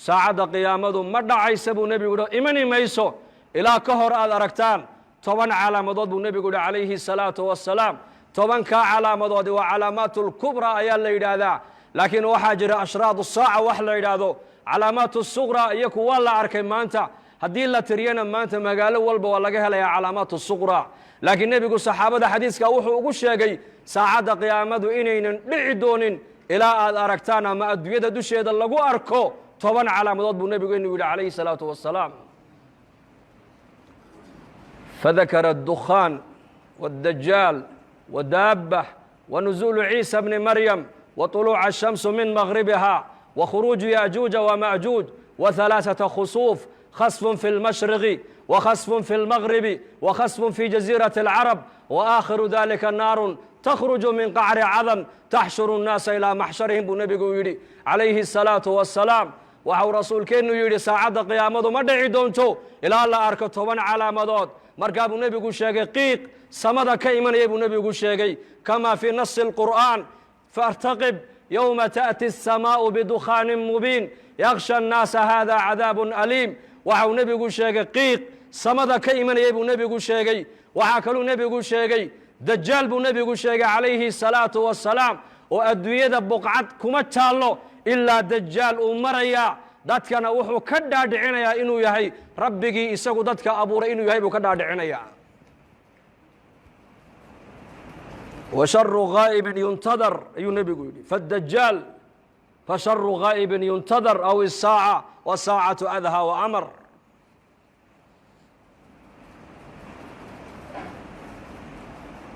saacadda qiyaamadu ma dhacaysa buu nebigu yidhi imani mayso ilaa ka hor aad aragtaan 10 calaamadood buu nebigu yidhi calayhi salaatu wassalaam 10kaa calaamadoodi waa calaamaatu lkubraa ayaa la yidhaahdaa laakiin waxaa jira ashraadu saaca wax la yidhaahdo calaamaatu suqraa iyo kuwa la arkay maanta haddii la tiriyana maanta magaalo walba waa laga helayaa calaamaatu suqraa laakiin nebigu saxaabada xadiiska wuxuu ugu sheegay saacadda qiyaamadu inaynan dhici doonin ilaa aad aragtaan ama adduunyada dusheeda lagu arko 10 calaamadood buu nebigu inuu yidhi calayhi salaatu wassalaam فذكر الدخان والدجال ودابة ونزول عيسى بن مريم وطلوع الشمس من مغربها وخروج يأجوج ومأجوج وثلاثة خسوف خسف في المشرق وخسف في المغرب وخسف في جزيرة العرب وآخر ذلك النار تخرج من قعر عظم تحشر الناس إلى محشرهم بنبي يري عليه الصلاة والسلام وحو رسول كأنه يري ساعد قيامته ما دعي دونتو إلى الله أركته من علامات markaa buu nebigu sheegay qiiq samada ka imanaya buu nebigu sheegay kama fii nasi الqur'aan faاrtaqib yowma taأti الsamaau bidukhaanin mubiin yaksha الnaasa hada cadaab aliim waxau nebigu sheegay qiiq samada ka imanaya buu nebigu sheegay waxaa kaluu nebigu sheegay dajaal buu nebigu sheegay calayhi الsalaaةu wassalaam oo adduunyada buqcad kuma taallo ilaa dajaal uu maraya dadkana wuxuu ka dhaadhicinayaa inuu yahay rabbigii isagu dadka abuuray inuu yahay buu ka dhaadhicinayaa wa sharu ghaa'ibin yuntadar ayuu nebigu yidhi fadajaal fa sharu ghaa'ibin yuntadar aw isaaca wa saacatu adha wa amar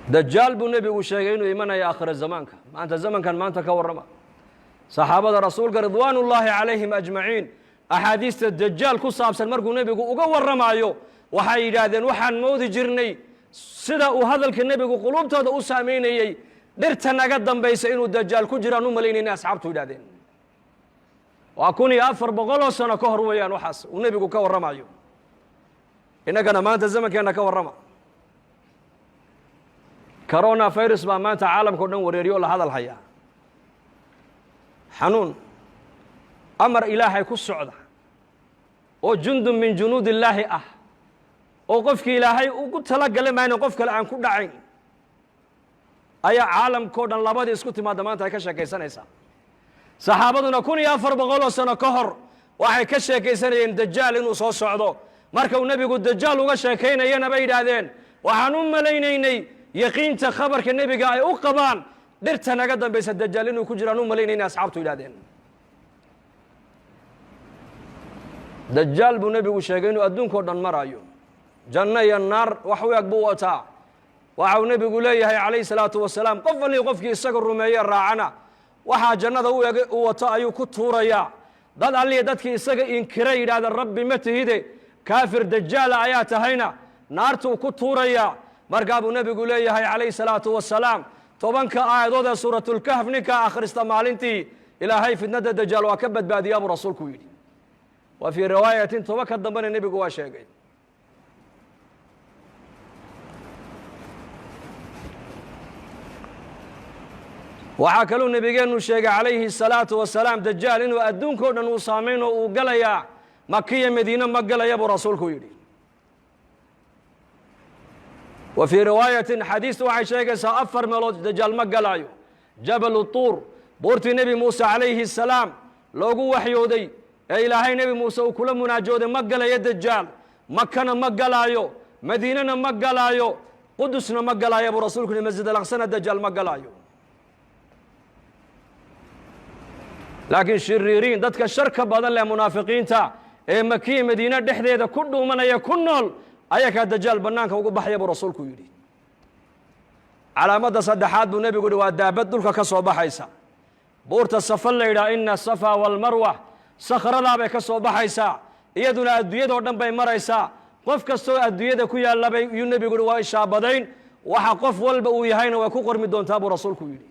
dajaal buu nebigu sheegay inuu imanaya aakhira zamaanka maanta zamankan maanta ka warrama saxaabada rasuulka ridwaan ullaahi calayhim ajmaciin axaadiista dajaal ku saabsan markuu nebigu uga warramaayo waxay yidhaahdeen waxaan moodi jirnay sida uu hadalka nebigu quluubtooda u saamaynayey dhirta naga dambaysa inuu dajaal ku jiraan u malaynayna asxaabtu yidhahdeen waa 1400 sano ka hor weeyaan waxaas uu nebigu ka warramaayo innagana maanta zamankeenna ka warrama corona virus baa maanta caalamka o dhan wareeriyo la hadal hayaa xanuun amar ilaahay ku socda oo jundun min junuud illaahi ah oo qofkii ilaahay ugu talagalay maayna qof kale aan ku dhacayn ayaa caalamkao dhan labadii isku timaadda maanta ay ka sheekaysanaysaa saxaabaduna 1400 sano ka hor waxay ka sheekaysanayeen dajaal inuu soo socdo marka uu nebigu dajaal uga sheekaynayana bay yidhaahdeen waxaan u malaynaynay yaqiinta khabarka nebiga ay u qabaan dhirta naga dambaysa dajaal inuu ku jiraan u malaynayna asxaabtu yidhahdeen dajaal buu nebigu sheegay inuu adduunkao dhan maraayo janno iyo naar wax u eg buu wataa waxa uu nebigu leeyahay calayhi salaatu wasalaam qof walii qofkii isaga rumeeye raacana waxaa jannada u eg u wato ayuu ku tuurayaa dad alliya dadkii isaga inkiray yidhahda rabbi ma tihide kaafir dajaala ayaa tahayna naartuu ku tuurayaa markaa buu nebigu leeyahay calayhi salaatu wasalaam 10 aayadood ee suuratulkahf ninkaa akhrista maalintii ilaahay fitnada dajaal waa ka badbaadiyaa buu rasuulku yidhi wa fii riwaayatin 10 ka dambena nebigu waa sheegay waxaa kaluu nebigeennu sheegay calayhi الsalaatu wasalaam dajaal inuu adduunkao dhan uu saamayn oo uu galayaa makiya madiine ma galaya buu rasuulku yidhi wa fii riwaayatin xadiistu waxay sheegaysaa 4 meelood dajaal ma galaayo jabalu tuur buurtii nebi muuse calayhi الsalaam loogu waxyooday ee ilaahay nebi muuse uu kula munaajooday ma galayo dajaal makana ma galaayo madiinana ma galaayo qudusna ma galaayo buu rasuulku yidhi masjid alaqsana dajaal ma galaayo laakiin shiriiriin dadka sharka badan leh munaafiqiinta ee makiya madiine dhexdeeda ku dhuumanaya ku nool ayakaa dajaal bannaanka ugu baxaya buu rasuulku yidhi calaamadda saddexaad buu nebigu yidhi waa daabad dhulka ka soo baxaysa buurta safa la yidhaha ina asafa waalmarwa sakhradaa bay ka soo baxaysaa iyaduna adduunyadoo dhan bay maraysaa qof kastoo adduunyada ku yaallabay yuu nebigu yidhi waa ishaabadayn waxa qof walba uu yahayna way ku qormi doontaa buu rasuulku yidhi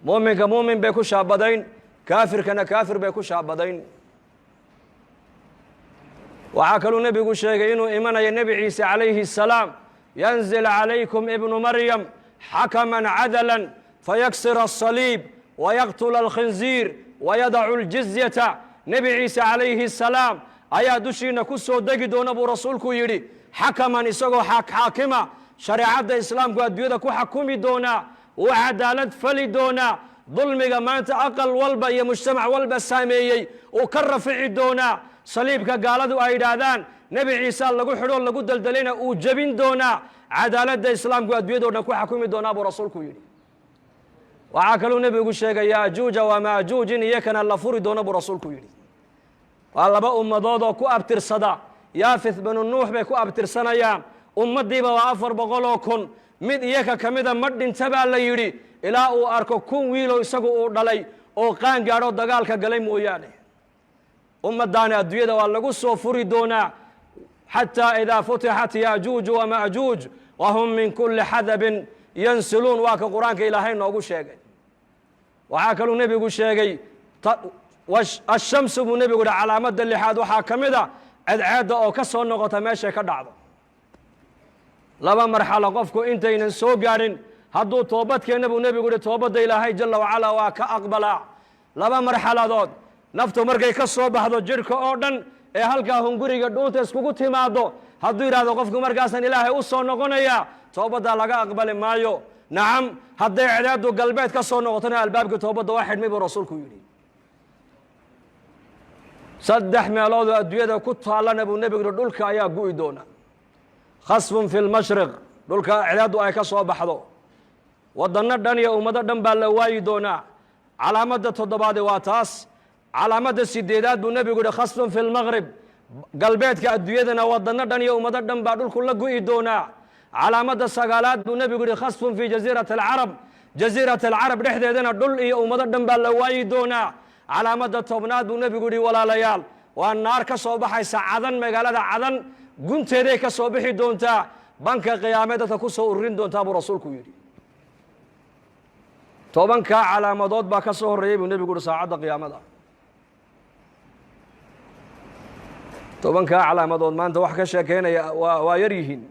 muuminka muumin bay ku shaabadayn kaafirkana kaafir bay ku shaabadayn waxaa kaluu nebigu sheegay inuu imanayo nebi ciise calayhi الsalaam yanzil calaykum ibnu maryam xakaman cadalan fayaksir الصaliib wayaqtula الkhinziir wayadacu الjizyata nebi ciise calayhi salaam ayaa dushiina ku soo degi doona buu rasuulku yidhi xakaman isagoo xaakima shareecadda islaamku adduunyada ku xakumi doonaa uu cadaalad fali doonaa dulmiga maanta aqal walba iyo mujtamac walba saameeyey uu ka rafici doonaa saliibka gaaladu ay yidhaahdaan nebi ciise lagu xidhoo lagu daldalayna uu jebin doonaa cadaaladda islaamku adduunyadoo dhan ku xakumi doonaa buu rasuulku yidhi waxaa kaluu nebigu sheegay yaajuuja wamaajuuj in iyakana la furi doono buu rasuulku yidhi waa laba ummadood oo ku abtirsada yaafith binu nuux bay ku abtirsanayaan ummaddiiba waa 400 kun mid iyaka ka mida ma dhinta baa la yidhi ilaa uu arko 1 wiiloo isagu uu dhalay oo qaan gaadho dagaalka galay mooyaane ummaddaani adduunyada waa lagu soo furi doonaa xataa idaa futixat yaajuuj wamaajuuj wahum min kulli xadabin yansiluun waa ka qur-aanka ilaahay noogu sheegay waxaa kaluu nebigu sheegay ashamsu buu nebigu yihi calaamadda lixaad waxaa ka mid a cadceedda oo ka soo noqota meeshay ka dhacdo laba marxalo qofku intaynan soo gaadhin hadduu toobadkeenna buu nebigu yihi toobadda ilaahay jalla wacalaa waa ka aqbalaa laba marxaladood naftu markay ka soo baxdo jidhka oo dhan ee halkaa hunguriga dhuunta iskugu timaado hadduu yidhaahdo qofku markaasan ilaahay u soo noqonayaa toobaddaa laga aqbali maayo nacam hadday cadceeddu galbeed ka soo noqotona albaabkii toobadda waa xidhmay buu rasuulku yidhi 3 meeloodoo adduunyada ku taallana buu nebigu yihi dhulka ayaa gu'i doona khasfun fi lmashriq dhulka cadceeddu ay ka soo baxdo waddanno dhan iyo ummado dhan baa la waayi doonaa calaamadda 7aad waa taas calaamadda 8aad buu nebigu yihi khasfun fi lmaqrib galbeedka adduunyadana waddanno dhan iyo ummado dhan baa dhulku la gu'i doonaa calaamadda 9aad buu nebigu yihi khasfun fi jasiirati alcarab jasiirati alcarab dhexdeedana dhul iyo ummado dhan baa la waayi doonaa calaamadda 10aad buu nebigu yihi walaalayaal waa naar ka soo baxaysa cadan magaalada cadan gunteeday ka soo bixi doontaa banka qiyaame dadka ku soo ururin doontaa buu rasuulku yidhi 10kaa calaamadood baa ka soo horreeyey buu nebigu yihi saacadda qiyaamada 10kaa calaamadood maanta wax ka sheekeynaya waa yar yihiin